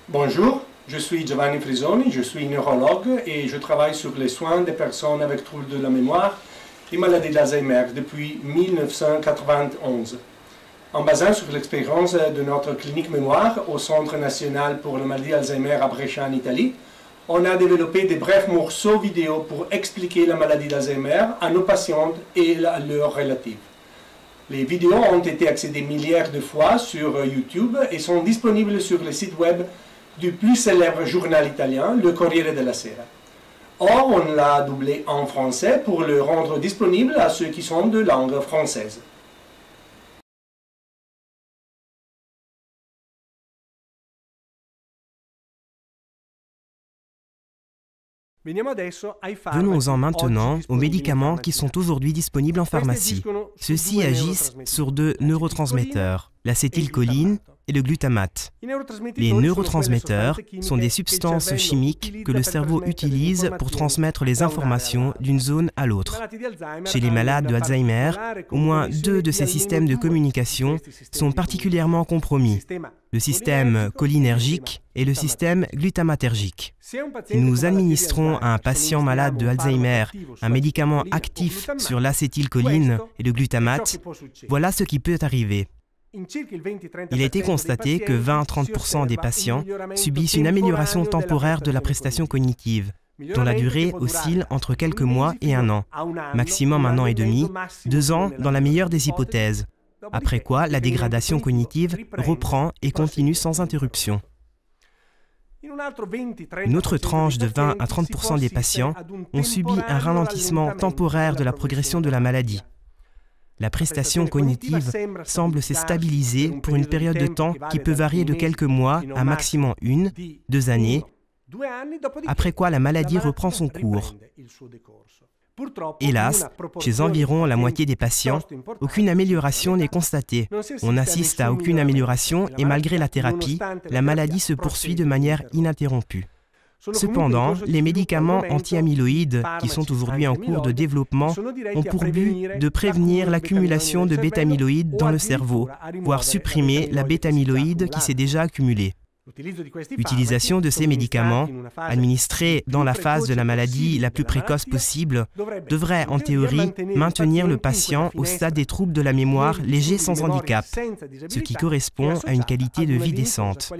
Bonjour, je suis Giovanni Frisoni, je suis neurologue et je travaille sur les soins des personnes avec troubles de la mémoire et maladie d'Alzheimer depuis 1991. En basant sur l'expérience de notre clinique mémoire au Centre national pour la maladie d'Alzheimer à Brescia en Italie, on a développé des brefs morceaux vidéo pour expliquer la maladie d'Alzheimer à nos patientes et à leurs relatifs. Les vidéos ont été accédées milliers de fois sur YouTube et sont disponibles sur le site web du plus célèbre journal italien, le Corriere della Sera. Or, on l'a doublé en français pour le rendre disponible à ceux qui sont de langue française. Venons-en maintenant aux médicaments qui sont aujourd'hui disponibles en pharmacie. Ceux-ci agissent sur deux neurotransmetteurs, l'acétylcholine et le glutamate. Les neurotransmetteurs sont des substances chimiques que le cerveau utilise pour transmettre les informations d'une zone à l'autre. Chez les malades de Alzheimer, au moins deux de ces systèmes de communication sont particulièrement compromis, le système cholinergique et le système glutamatergique. Si nous administrons à un patient malade de Alzheimer un médicament actif sur l'acétylcholine et le glutamate, voilà ce qui peut arriver. Il a été constaté que 20-30% des patients subissent une amélioration temporaire de la prestation cognitive, dont la durée oscille entre quelques mois et un an, maximum 1 an et demi, 2 ans dans la meilleure des hypothèses, après quoi la dégradation cognitive reprend et continue sans interruption. Une autre tranche de 20 à 30% des patients ont subi un ralentissement temporaire de la progression de la maladie. La prestation cognitive semble se stabiliser pour une période de temps qui peut varier de quelques mois à maximum 1-2 années, après quoi la maladie reprend son cours. Hélas, chez environ la moitié des patients, aucune amélioration n'est constatée. On n'assiste à aucune amélioration et malgré la thérapie, la maladie se poursuit de manière ininterrompue. Cependant, les médicaments anti-amyloïdes, qui sont aujourd'hui en cours de développement, ont pour but de prévenir l'accumulation de bêta-amyloïdes dans le cerveau, voire supprimer la bêta-amyloïde qui s'est déjà accumulée. L'utilisation de ces médicaments, administrés dans la phase de la maladie la plus précoce possible, devrait en théorie maintenir le patient au stade des troubles de la mémoire légers sans handicap, ce qui correspond à une qualité de vie décente.